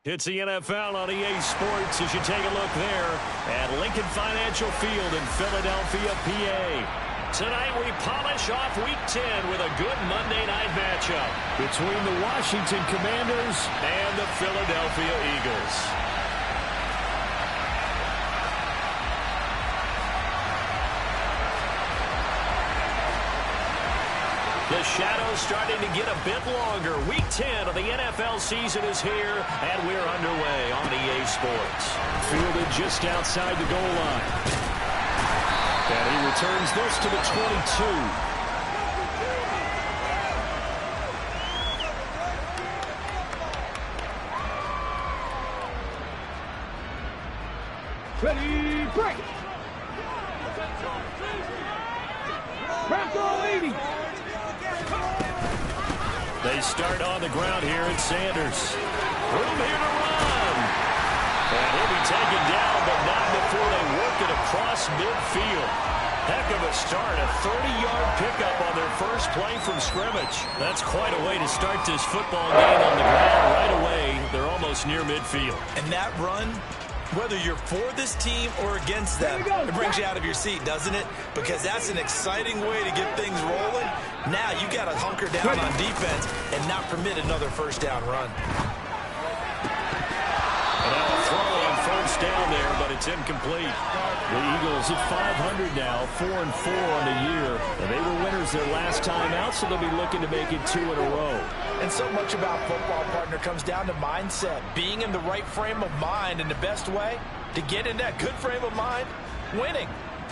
It's the NFL on EA Sports as you take a look there at Lincoln Financial Field in Philadelphia, PA. Tonight we polish off Week 10 with a good Monday night matchup between the Washington Commanders and the Philadelphia Eagles. The shadow's starting to get a bit longer. Week 10 of the NFL season is here, and we're underway on EA Sports. Fielded just outside the goal line. And he returns this to the 22. Ready, break! Crack all 80! They start on the ground here at Sanders. Room here to run. And he'll be taken down, but not before they work it across midfield. Heck of a start, a 30-yard pickup on their first play from scrimmage. That's quite a way to start this football game on the ground right away. They're almost near midfield. And that run, whether you're for this team or against them, it brings you out of your seat, doesn't it? Because that's an exciting way to get things rolling. Now you got to hunker down on defense and not permit another first down run. And now a throw on first down there, but it's incomplete. The Eagles at 500 now, 4-4 on the year. And they were winners their last time out, so they'll be looking to make it 2 in a row. And so much about football, partner, comes down to mindset. Being in the right frame of mind, and the best way to get in that good frame of mind, winning.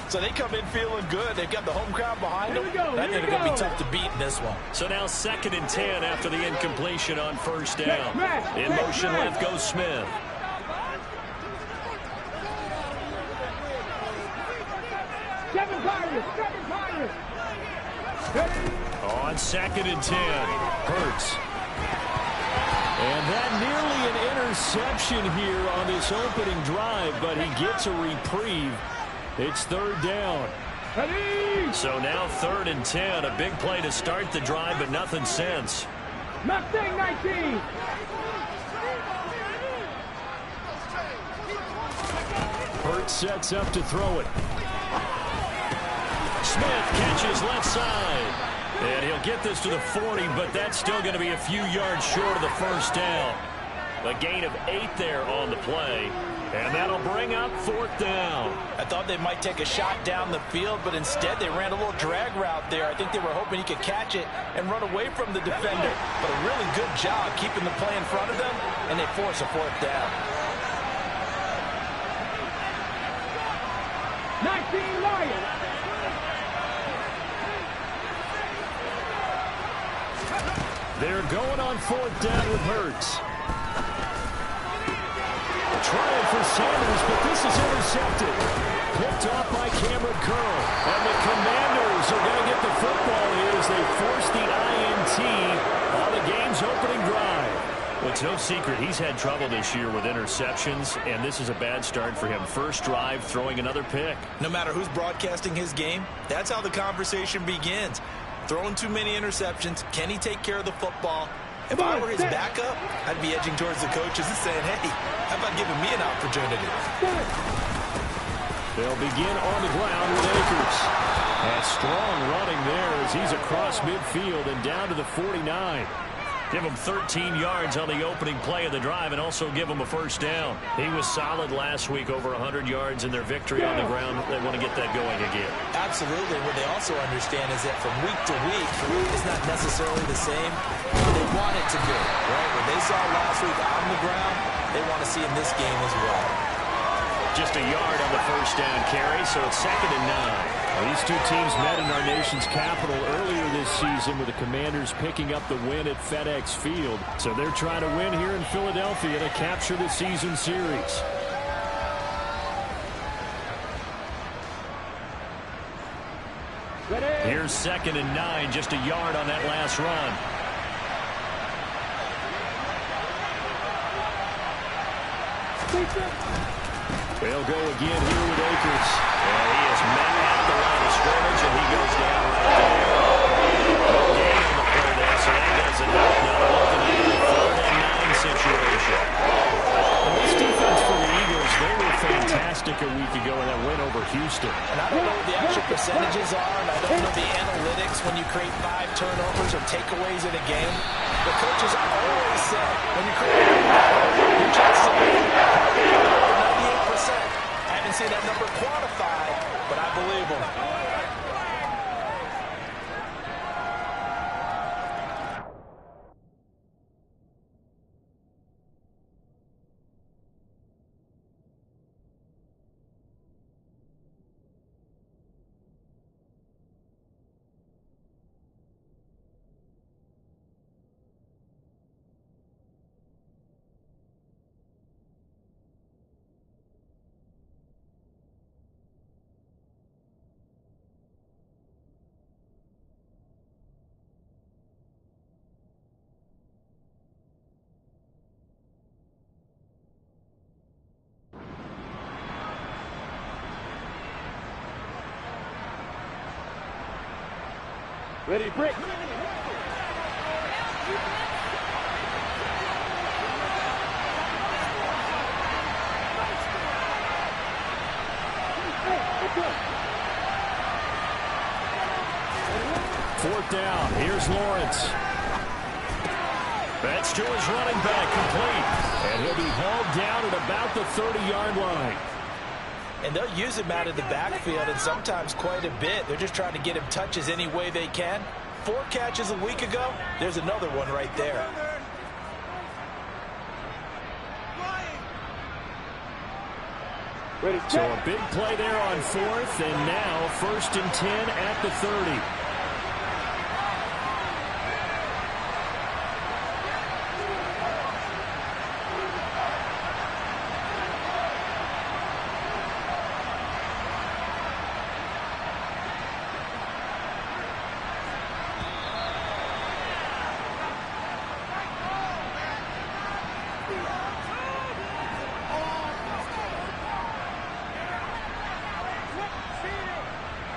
So they come in feeling good. They've got the home crowd behind them. I think they're going to be tough to beat in this one. So now 2nd and 10 after the incompletion on first down. In motion left goes Smith. Seven Pirates! On 2nd and 10, Hurts. And that nearly an interception here on this opening drive, but he gets a reprieve. It's 3rd down. Ready! So now 3rd and 10, a big play to start the drive, but nothing since. Mustang 19! Hurts sets up to throw it. Smith catches left side. And he'll get this to the 40, but that's still going to be a few yards short of the first down. A gain of 8 there on the play. And that'll bring up 4th down. I thought they might take a shot down the field, but instead they ran a little drag route there. I think they were hoping he could catch it and run away from the defender. But a really good job keeping the play in front of them, and they force a 4th down. 19 Lions! They're going on 4th down with Hurts. Trying for Sanders, but this is intercepted. Picked off by Cameron Curl. And the Commanders are going to get the football here as they force the INT on the game's opening drive. Well, it's no secret he's had trouble this year with interceptions, and this is a bad start for him. First drive, throwing another pick. No matter who's broadcasting his game, that's how the conversation begins. Throwing too many interceptions. Can he take care of the football? If I were his backup, I'd be edging towards the coaches and saying, hey, how about giving me an opportunity? They'll begin on the ground with Akers. And strong running there as he's across midfield and down to the 49. Give him 13 yards on the opening play of the drive and also give him a first down. He was solid last week, over 100 yards in their victory on the ground. They want to get that going again. Absolutely. What they also understand is that from week to week, it's not necessarily the same, but they want it to be, right? What they saw last week on the ground, they want to see in this game as well. Just a yard on the first down carry, so it's 2nd and 9. These two teams met in our nation's capital earlier this season with the Commanders picking up the win at FedEx Field. So they're trying to win here in Philadelphia to capture the season series. Ready? Here's 2nd and 9, just a yard on that last run. They'll go again here with Akers. And he is met at the line of scrimmage, and he goes down right there. No gain on the play there, so that does enough. Now looking at a 4th and 9 situation. roster. And I don't know what the actual percentages are, and I don't know the analytics when you create 5 turnovers or takeaways in a game. The coaches always say when you create your chances of winning are 98%. I haven't seen that number quantified, but I believe them. Ready, break. Fourth down. Here's Lawrence. That's to his running back, complete. And he'll be hauled down at about the 30-yard line. And they'll use him out of the backfield, and sometimes quite a bit. They're just trying to get him touches any way they can. 4 catches a week ago. There's another one right there. Ready, So a big play there on 4th, and now 1st and 10 at the 30.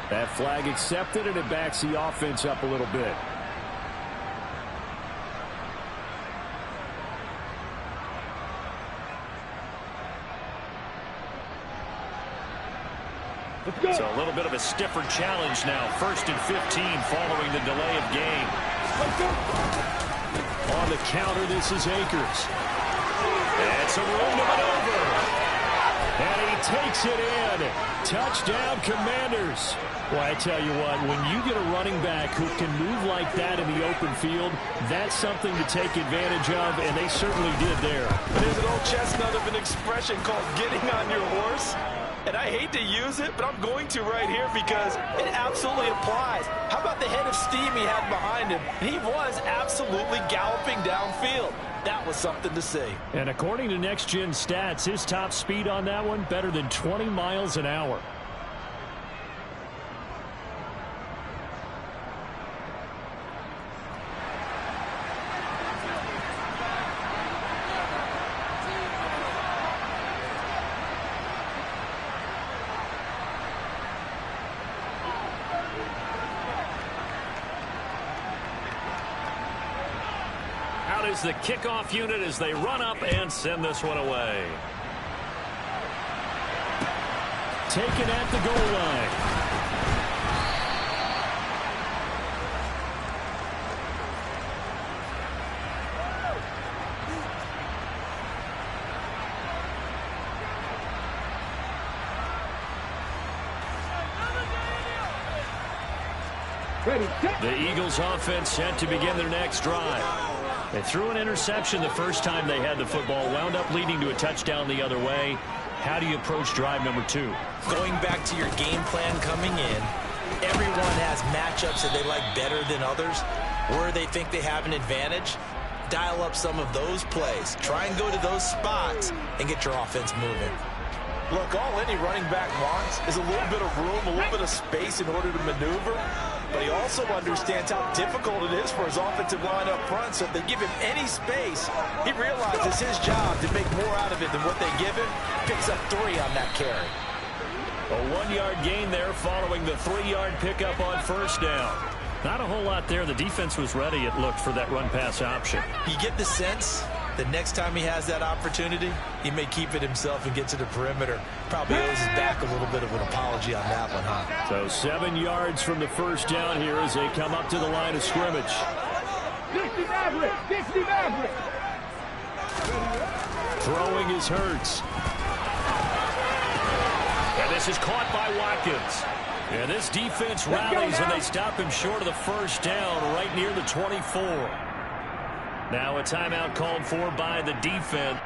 That flag accepted, and it backs the offense up a little bit. So a little bit of a stiffer challenge now. 1st and 15 following the delay of game. On the counter, this is Akers. That's a room to maneuver. And he takes it in. Touchdown, Commanders. Well, I tell you what, when you get a running back who can move like that in the open field, that's something to take advantage of, and they certainly did there. There's an old chestnut of an expression called getting on your horse. And I hate to use it, but I'm going to right here because it absolutely applies. How about the head of steam he had behind him? He was absolutely galloping downfield. That was something to see. And according to Next Gen Stats, his top speed on that one, better than 20 miles an hour. Is the kickoff unit as they run up and send this one away. Taken at the goal line. ready, set. The Eagles offense set to begin their next drive. They threw an interception the first time they had the football, wound up leading to a touchdown the other way. How do you approach drive number 2? Going back to your game plan coming in, everyone has matchups that they like better than others, where they think they have an advantage. Dial up some of those plays. Try and go to those spots and get your offense moving. Look, all any running back wants is a little bit of room, a little bit of space in order to maneuver. But he also understands how difficult it is for his offensive line up front. So if they give him any space, he realizes his job to make more out of it than what they give him. Picks up 3 on that carry. A 1-yard gain there following the 3-yard pickup on first down. Not a whole lot there. The defense was ready, it looked, for that run-pass option. You get the sense the next time he has that opportunity, he may keep it himself and get to the perimeter. Probably owes his back a little bit of an apology on that one, huh? So 7 yards from the first down here as they come up to the line of scrimmage. Dixie Maverick! Dixie Maverick! Throwing is Hurts. And this is caught by Watkins. And this defense rallies and they stop him short of the first down right near the 24. Now a timeout called for by the defense.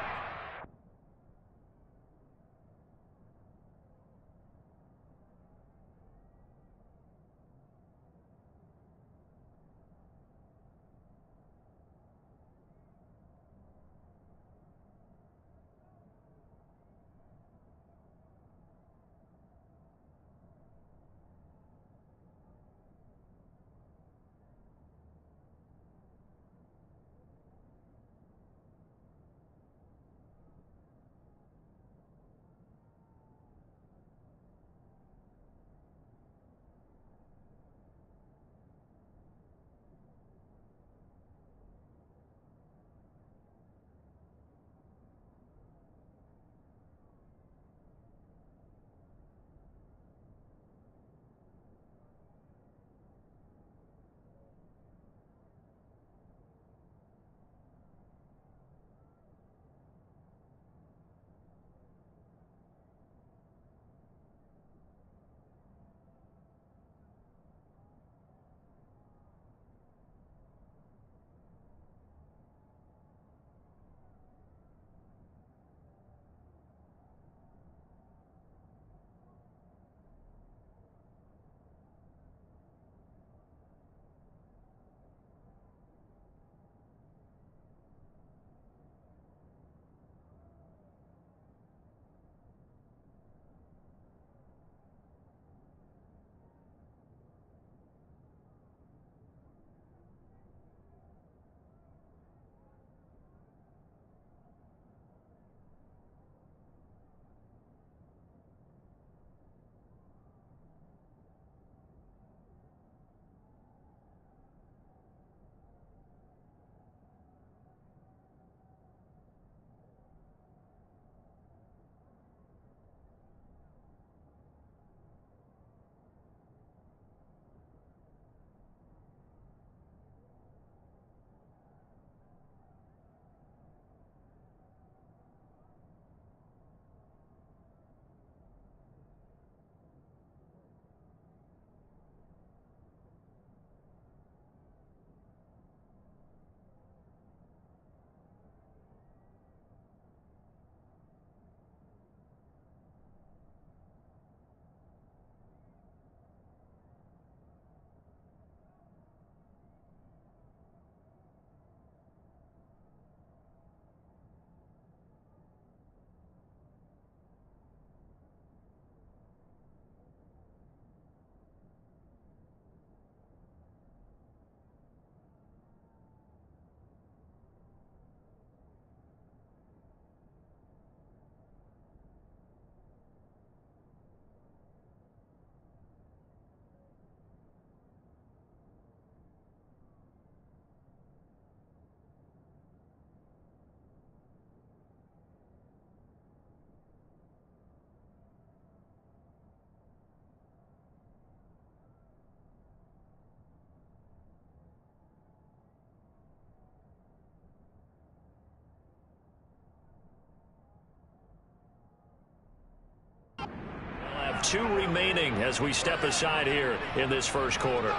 We'll have 2 remaining as we step aside here in this first quarter.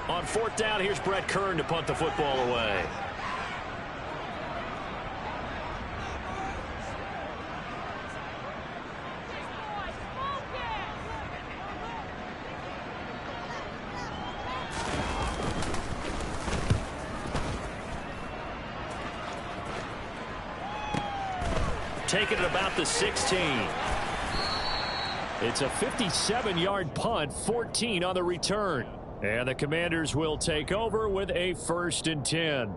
On 4th down, here's Brett Kern to punt the football away. Taking it about the 16. It's a 57-yard punt, 14 on the return. And the Commanders will take over with a 1st and 10.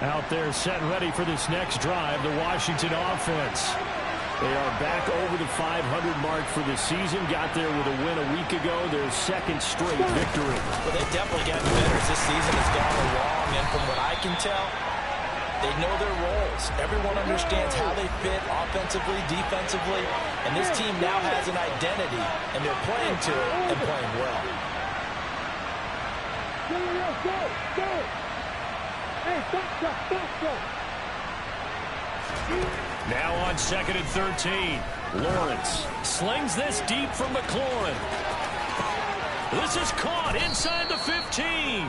Out there set and ready for this next drive, the Washington offense. They are back over the 500 mark for the season. Got there with a win a week ago, their 2nd straight victory. Well, they've definitely gotten better as this season has gone along, and from what I can tell, they know their roles. Everyone understands how they fit offensively, defensively, and this team now has an identity, and they're playing to it and playing well. Go! Hey, stop. Now on 2nd and 13. Lawrence slings this deep from McLaurin. This is caught inside the 15.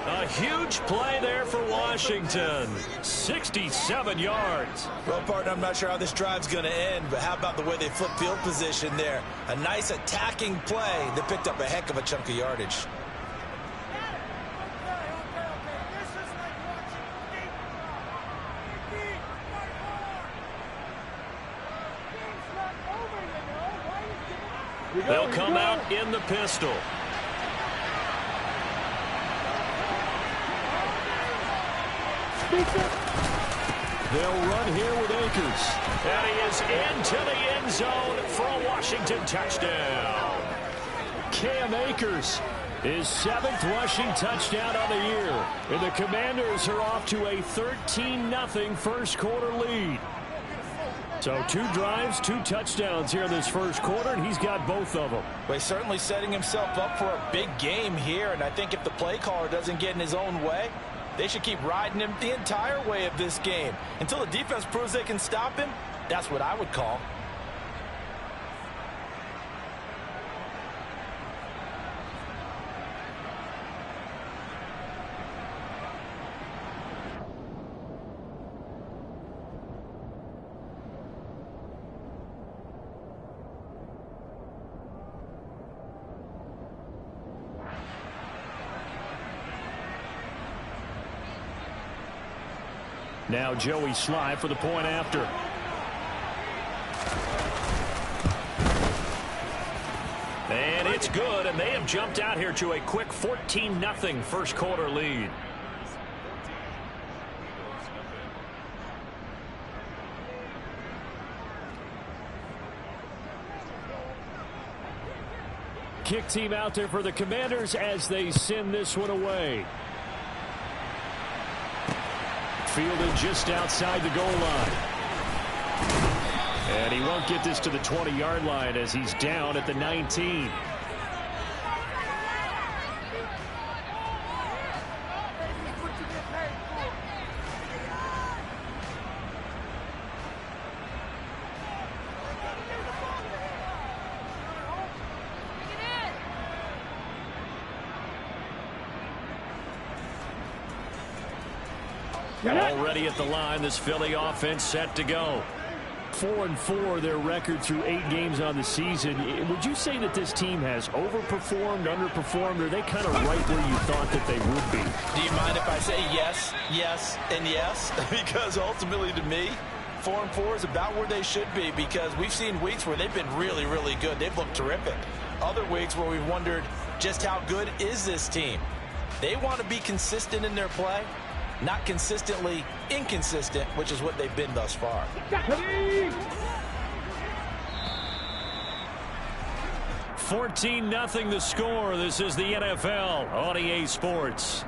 A huge play there for Washington. 67 yards. Well, partner, I'm not sure how this drive's going to end, but how about the way they flip field position there? A nice attacking play that picked up a heck of a chunk of yardage. They'll come out in the pistol. They'll run here with Akers. And he is into the end zone for a Washington touchdown. Cam Akers, his 7th rushing touchdown on the year. And the Commanders are off to a 13-0 first quarter lead. So 2 drives, 2 touchdowns here in this first quarter, and he's got both of them. Well, he's certainly setting himself up for a big game here, and I think if the play caller doesn't get in his own way, they should keep riding him the entire way of this game. Until the defense proves they can stop him, that's what I would call. Now Joey Sly for the point after. And it's good, and they have jumped out here to a quick 14-0 first quarter lead. Kick team out there for the Commanders as they send this one away. Fielded just outside the goal line. And he won't get this to the 20-yard line as he's down at the 19. Already at the line, this Philly offense set to go. 4-4 their record through 8 games on the season. Would you say that this team has overperformed, underperformed, or are they kind of right where you thought that they would be? Do you mind if I say yes, yes, and yes? Because ultimately to me, 4-4 is about where they should be, because we've seen weeks where they've been really, really good. They've looked terrific. Other weeks where we've wondered just how good is this team. They want to be consistent in their play. Not consistently inconsistent, which is what they've been thus far. 14-0 the score. This is the NFL on EA Sports.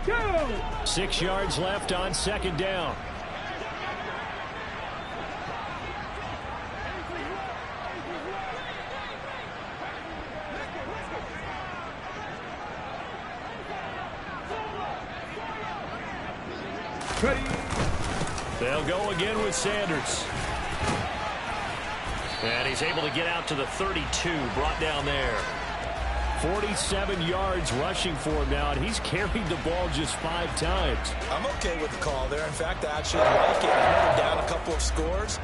Go! 6 yards left on second down. Ready. They'll go again with Sanders. And he's able to get out to the 32, brought down there. 47 yards rushing for him now, and he's carried the ball just 5 times. I'm okay with the call there. In fact, I actually like it. I know they're down a couple of scores,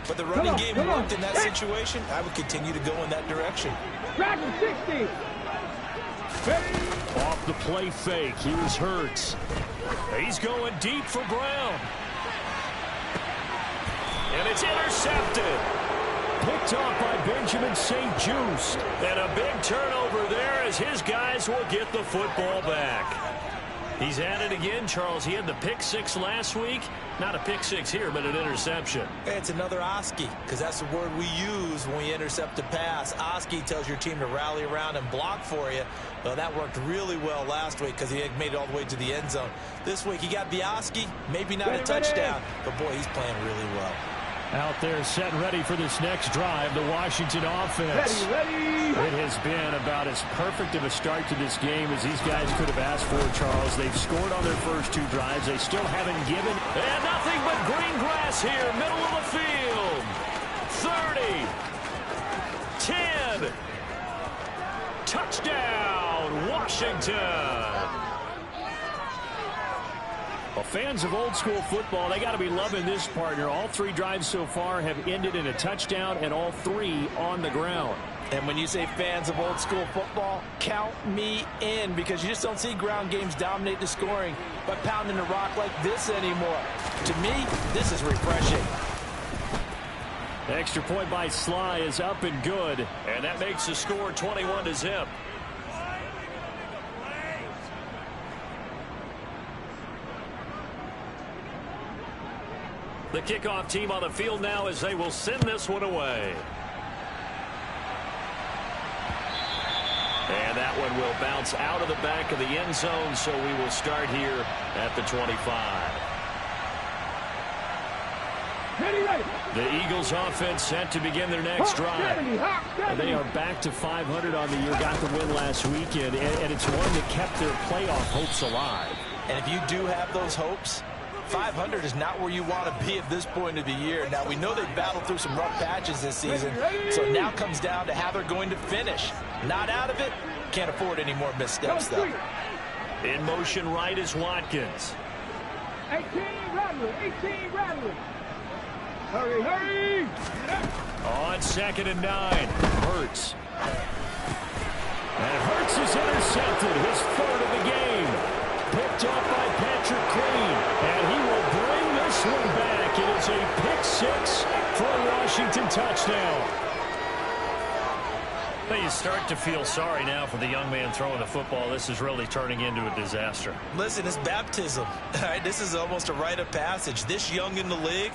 but the running game worked in that situation. I would continue to go in that direction. Dragon 60. Ready. Off the play fake, here's Hurts. He's going deep for Brown. And it's intercepted. Picked off by Benjamin St. Just. And a big turnover there as his guys will get the football back. He's at it again, Charles. He had the pick 6 last week. Not a pick 6 here, but an interception. Hey, it's another Oski, because that's the word we use when we intercept a pass. Oski tells your team to rally around and block for you. Well, that worked really well last week because he had made it all the way to the end zone. This week he got the Oski, maybe not a touchdown, but boy, he's playing really well. Out there set ready for this next drive, the Washington offense. Ready. It has been about as perfect of a start to this game as these guys could have asked for, Charles. They've scored on their first 2 drives. They still haven't given. And nothing but green grass here, middle of the field. 30. 10. Touchdown, Washington. Well, fans of old school football, they got to be loving this, partner. All 3 drives so far have ended in a touchdown, and all 3 on the ground. And when you say fans of old school football, count me in, because you just don't see ground games dominate the scoring by pounding the rock like this anymore. To me, this is refreshing. The extra point by Sly is up and good, and that makes the score 21-0. The kickoff team on the field now as they will send this one away. And that one will bounce out of the back of the end zone, so we will start here at the 25. Ready. The Eagles offense set to begin their next drive. And they are back to 500 on the year, got the win last weekend, and it's one that kept their playoff hopes alive. And if you do have those hopes, 500 is not where you want to be at this point of the year. Now, we know they've battled through some rough patches this season, so it now comes down to how they're going to finish. Not out of it. Can't afford any more missteps, though. In motion right is Watkins. 18 Radley. Hurry. On 2nd and 9, Hurts. And Hurts is intercepted, his 3rd of the game. Picked off by Patrick Queen, and he will bring this one back. It is a pick 6 for a Washington touchdown. Well, you start to feel sorry now for the young man throwing the football. This is really turning into a disaster. Listen, it's baptism. All right, this is almost a rite of passage. This young in the league,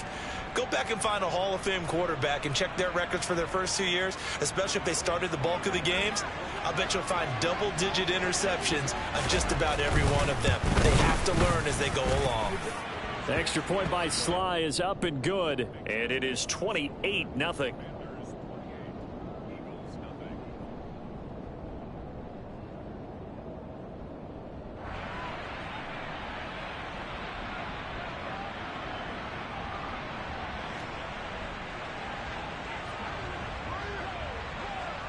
go back and find a Hall of Fame quarterback and check their records for their first 2 years, especially if they started the bulk of the games. I bet you'll find double-digit interceptions on just about every one of them. They have to learn as they go along. The extra point by Sly is up and good, and it is 28-0.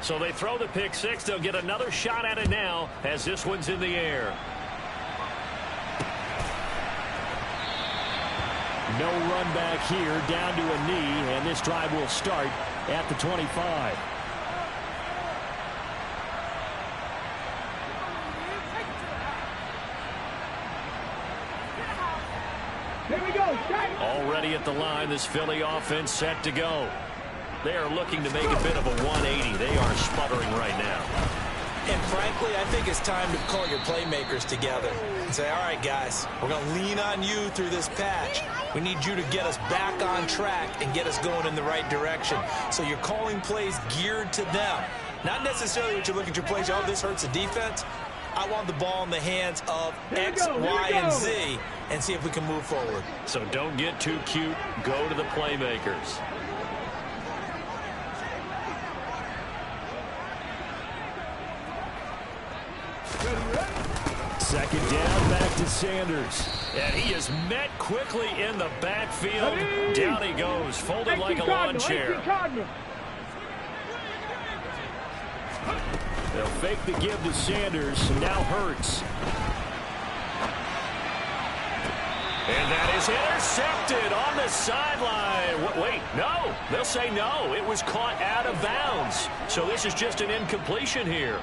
So they throw the pick 6. They'll get another shot at it now as this one's in the air. No run back here, down to a knee, and this drive will start at the 25. Here we go. Already at the line, this Philly offense set to go. They are looking to make a bit of a 180. They are sputtering right now. And frankly, I think it's time to call your playmakers together and say, all right, guys, we're going to lean on you through this patch. We need you to get us back on track and get us going in the right direction. So you're calling plays geared to them. Not necessarily what you look at your plays, oh, this hurts the defense. I want the ball in the hands of X, Y, and Z and see if we can move forward. So don't get too cute. Go to the playmakers. Second down, back to Sanders. And he is met quickly in the backfield. Down he goes, folded like a lawn chair. They'll fake the give to Sanders. Now Hurts. And that is intercepted on the sideline. Wait, no. They'll say no. It was caught out of bounds. So this is just an incompletion here.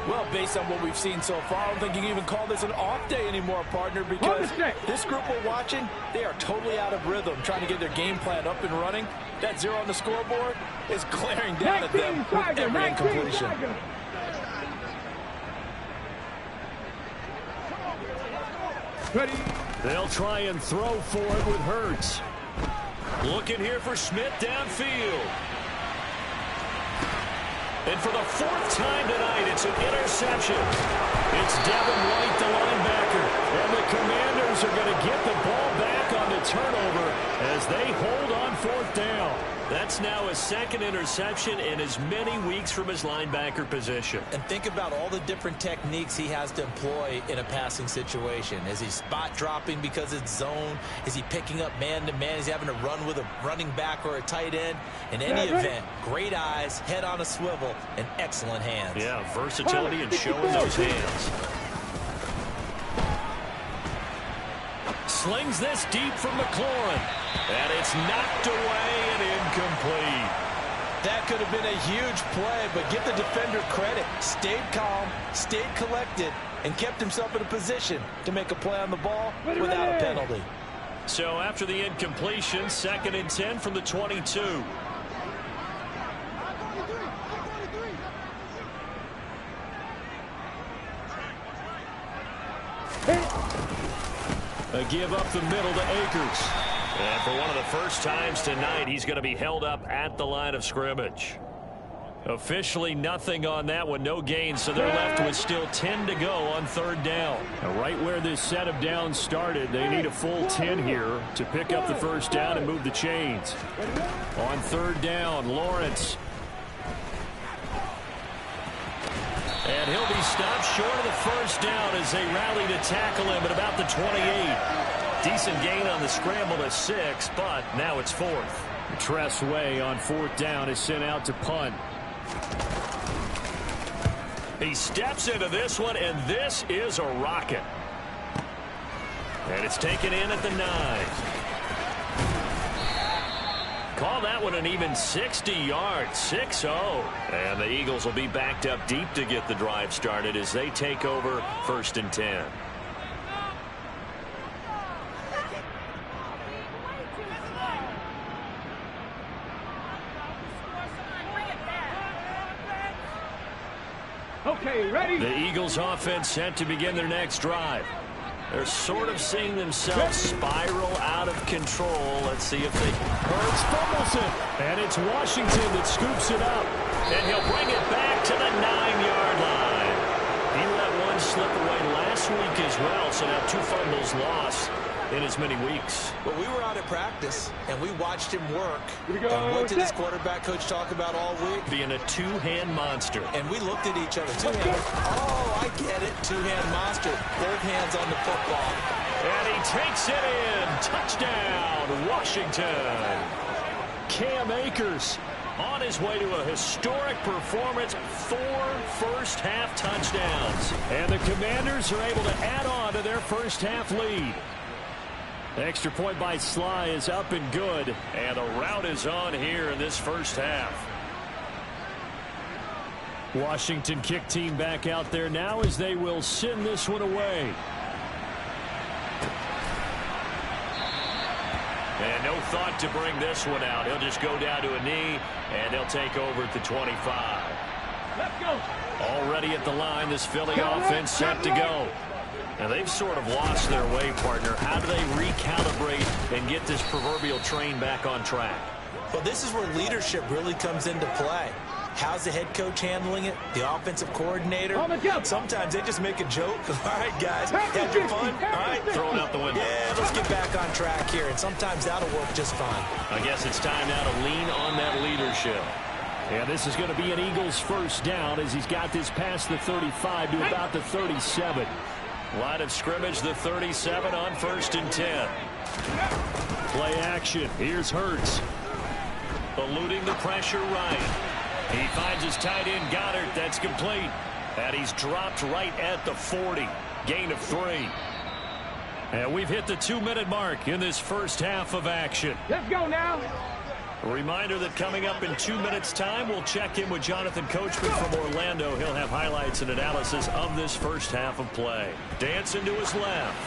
Well, based on what we've seen so far, I don't think you can even call this an off day anymore, partner, because this group we're watching, they are totally out of rhythm, trying to get their game plan up and running. That 0 on the scoreboard is glaring down at them with every incompletion. Ready. They'll try and throw for it with Hurts. Looking here for Smith downfield. And for the 4th time tonight, it's an interception. It's Devin White, the linebacker. And the Commanders are going to get the ball back on the turnover as they hold on 4th down. That's now his 2nd interception in as many weeks from his linebacker position. And think about all the different techniques he has to employ in a passing situation. Is he spot dropping because it's zone? Is he picking up man-to-man? Is he having to run with a running back or a tight end? In any event, great eyes, head on a swivel, and excellent hands. Yeah, versatility and showing those hands. Slings this deep from McLaurin. And it's knocked away and incomplete. That could have been a huge play, but give the defender credit. Stayed calm, stayed collected, and kept himself in a position to make a play on the ball without a penalty. So after the incompletion, 2nd and 10 from the 22. A give up the middle to Akers. And for one of the first times tonight, he's going to be held up at the line of scrimmage. Officially nothing on that one, no gain, so they're left with still 10 to go on 3rd down. Now, right where this set of downs started, they need a full 10 here to pick up the 1st down and move the chains. On 3rd down, Lawrence. And he'll be stopped short of the 1st down as they rally to tackle him at about the 28. Decent gain on the scramble to 6, but now it's 4th. Tress Way on 4th down is sent out to punt. He steps into this one, and this is a rocket. And it's taken in at the 9. Call that one an even 60 yards, 6-0. And the Eagles will be backed up deep to get the drive started as they take over 1st and 10. Okay, ready? The Eagles offense set to begin their next drive. They're sort of seeing themselves spiral out of control. Let's see if they... Hurts fumbles it. And it's Washington that scoops it up. And he'll bring it back to the 9-yard line. He let one slip away last week as well, so now 2 fumbles lost in as many weeks. Well, we were out at practice, and we watched him work. And what did his quarterback coach talk about all week? Being a 2-hand monster. And we looked at each other. 2-hand. Oh, I get it. 2-hand monster. Both hands on the football. And he takes it in. Touchdown, Washington. Cam Akers on his way to a historic performance. 4 first-half touchdowns. And the Commanders are able to add on to their first-half lead. Extra point by Sly is up and good. And the route is on here in this first half. Washington kick team back out there now as they will send this one away. And no thought to bring this one out. He'll just go down to a knee, and they'll take over at the 25. Let's go. Already at the line, this Philly offense set to go. Now, they've sort of lost their way, partner. How do they recalibrate and get this proverbial train back on track? Well, this is where leadership really comes into play. How's the head coach handling it? The offensive coordinator? Sometimes they just make a joke. All right, guys, had your fun? All right, throw it out the window. Yeah, let's get back on track here. And sometimes that'll work just fine. I guess it's time now to lean on that leadership. And this is going to be an Eagles first down as he's got this past the 35 to about the 37. Line of scrimmage, the 37 on 1st and 10. Play action. Here's Hurts. Eluding the pressure right. He finds his tight end, Goddard. That's complete. And he's dropped right at the 40. Gain of 3. And we've hit the 2-minute mark in this first half of action. Let's go now. A reminder that coming up in 2 minutes' time, we'll check in with Jonathan Coachman from Orlando. He'll have highlights and analysis of this first half of play. Dancing to his left.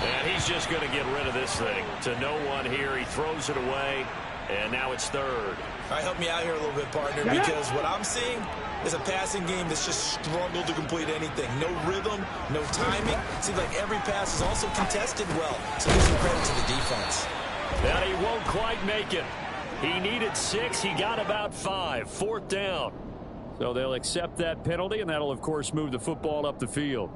And he's just going to get rid of this thing. To no one here. He throws it away. And now it's 3rd. All right, help me out here a little bit, partner, because what I'm seeing is a passing game that's just struggled to complete anything. No rhythm, no timing. Seems like every pass is also contested well. So give some credit to the defense. And he won't quite make it. He needed 6. He got about 5. 4th down. So they'll accept that penalty, and that'll, of course, move the football up the field.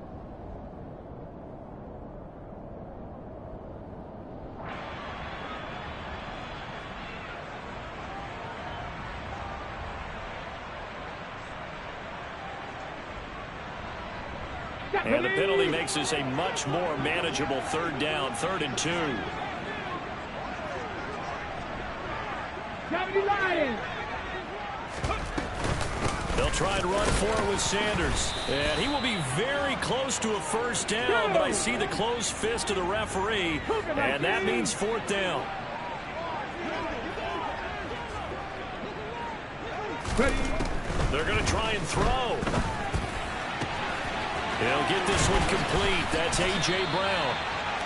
And the penalty makes this a much more manageable 3rd down, 3rd and 2. They'll try and run for it with Sanders. And he will be very close to a 1st down, but I see the closed fist of the referee, and that means 4th down. They're going to try and throw. They'll get this one complete. That's A.J. Brown.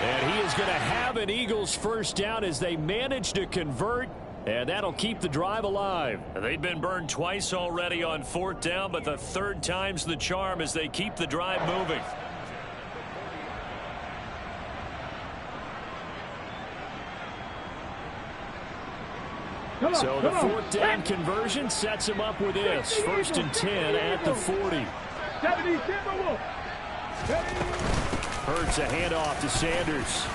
And he is going to have an Eagles 1st down as they manage to convert, and that'll keep the drive alive. They've been burned twice already on 4th down, but the 3rd time's the charm as they keep the drive moving. So the 4th down conversion sets him up with this. 1st and 10 at the 40. Hurts a handoff to Sanders.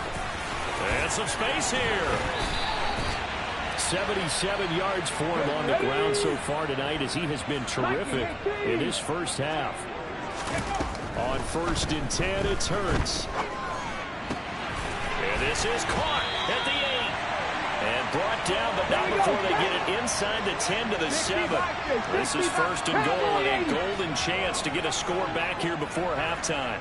And some space here. 77 yards for him on the ground so far tonight as he has been terrific in this first half. On 1st and 10, it's Hurts. And this is caught at the 8. And brought down, but not before they get it inside the 10 to the 7. This is 1st and goal, and a golden chance to get a score back here before halftime.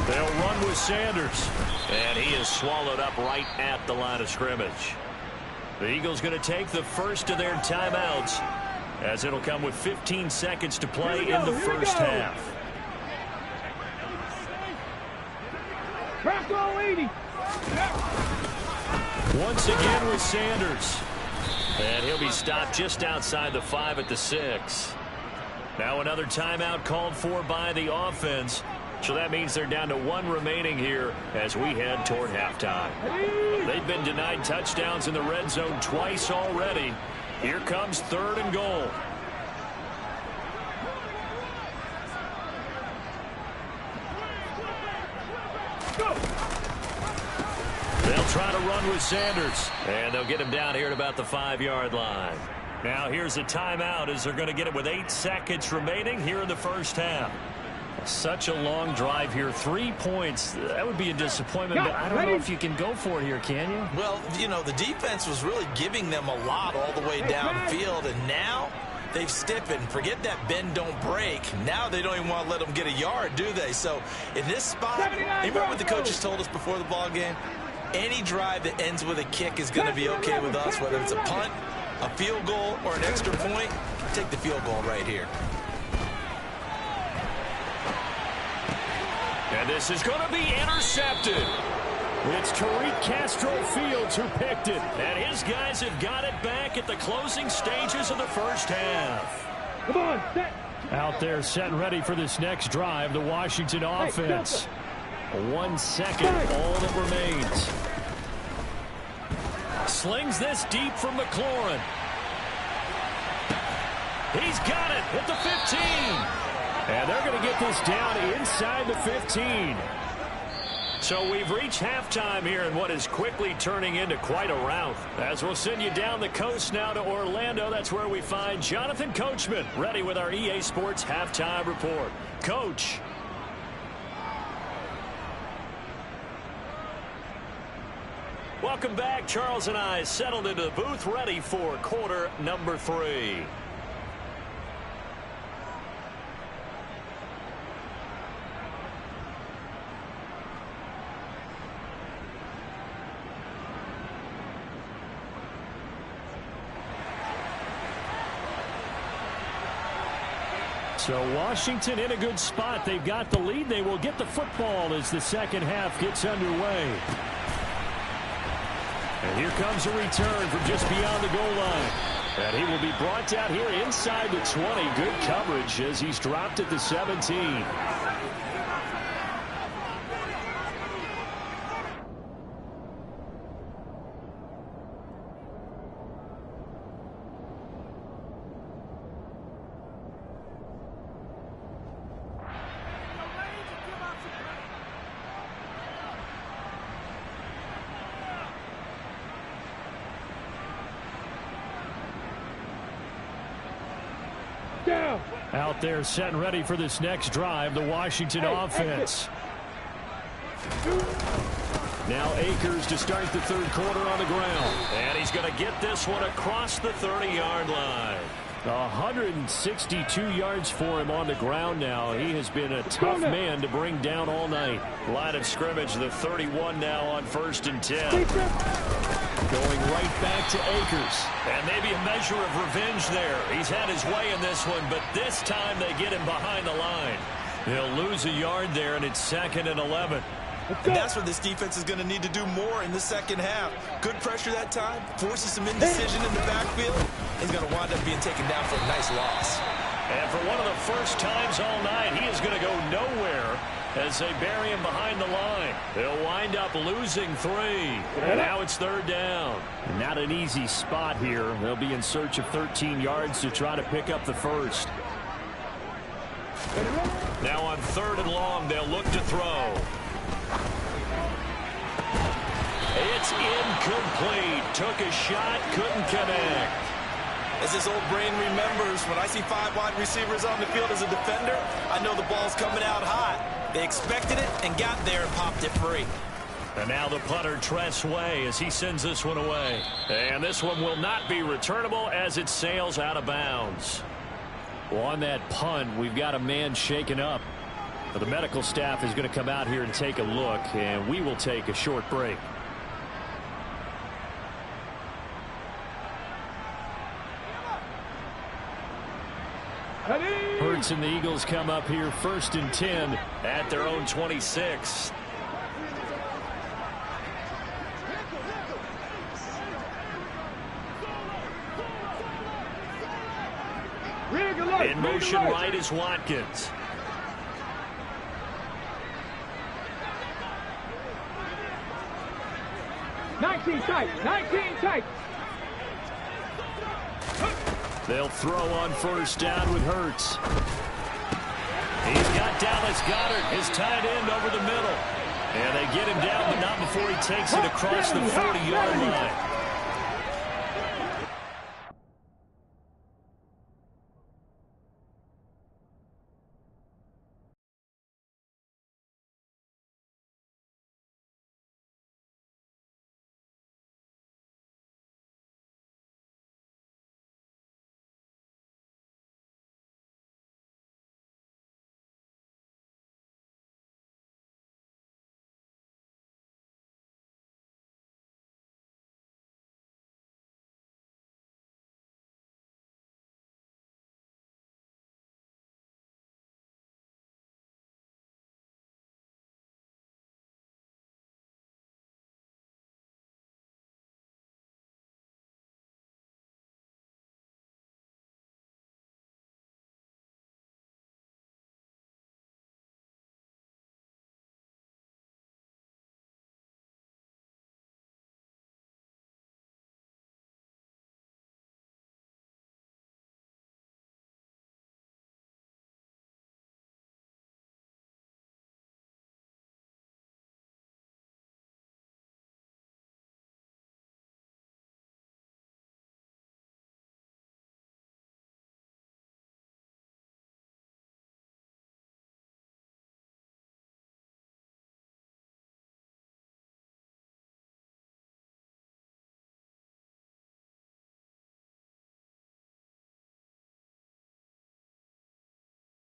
They'll run with Sanders. And he is swallowed up right at the line of scrimmage. The Eagles going to take the first of their timeouts, as it'll come with 15 seconds to play in the first half. Once again with Sanders. And he'll be stopped just outside the 5 at the 6. Now another timeout called for by the offense. So that means they're down to 1 remaining here as we head toward halftime. They've been denied touchdowns in the red zone twice already. Here comes 3rd and goal. They'll try to run with Sanders. And they'll get him down here at about the 5-yard line. Now here's a timeout as they're going to get it with 8 seconds remaining here in the first half. Such a long drive here. 3 points. That would be a disappointment, but I don't know if you can go for it here, can you? Well, you know, the defense was really giving them a lot all the way downfield, and now they've stiffened. Forget that bend, don't break. Now they don't even want to let them get a yard, do they? So in this spot, you remember what the coaches told us before the ball game? Any drive that ends with a kick is going to be okay with us, whether it's a punt, a field goal, or an extra point. Take the field goal right here. And this is going to be intercepted. It's Tariq Castro Fields who picked it. And his guys have got it back at the closing stages of the first half. Come on, set. Out there set and ready for this next drive, the Washington offense. 1 second, all that remains. Slings this deep from McLaurin. He's got it at the 15. And they're going to get this down inside the 15. So we've reached halftime here in what is quickly turning into quite a rout. As we'll send you down the coast now to Orlando, that's where we find Jonathan Coachman ready with our EA Sports halftime report. Coach. Welcome back. Charles and I settled into the booth, ready for quarter number 3. So Washington in a good spot. They've got the lead. They will get the football as the second half gets underway. And here comes a return from just beyond the goal line. And he will be brought down here inside the 20. Good coverage as he's dropped at the 17. Out there set and ready for this next drive, the Washington offense. Now Akers to start the third quarter on the ground. And he's going to get this one across the 30-yard line. 162 yards for him on the ground now. He has been a tough man to bring down all night. Line of scrimmage, the 31 now on 1st and 10. Going right back to Akers. And maybe a measure of revenge there. He's had his way in this one, but this time they get him behind the line. They'll lose a yard there, and it's 2nd and 11. And that's where this defense is going to need to do more in the second half. Good pressure that time, forces some indecision in the backfield. He's going to wind up being taken down for a nice loss. And for one of the first times all night, he is going to go nowhere as they bury him behind the line. They'll wind up losing 3. And now it's 3rd down. Not an easy spot here. They'll be in search of 13 yards to try to pick up the first. Now on 3rd and long, they'll look to throw. It's incomplete. Took a shot, couldn't connect. As his old brain remembers, when I see 5 wide receivers on the field as a defender, I know the ball's coming out hot. They expected it and got there and popped it free. And now the punter, Tress Way, as he sends this one away. And this one will not be returnable as it sails out of bounds. Well, on that punt, we've got a man shaken up. But the medical staff is going to come out here and take a look, and we will take a short break. Hurts and the Eagles come up here 1st and 10 at their own 26. In motion right is Watkins. Nineteen tight. They'll throw on 1st down with Hurts. He's got Dallas Goedert, his tight end, over the middle. And they get him down, but not before he takes it across the 40-yard line.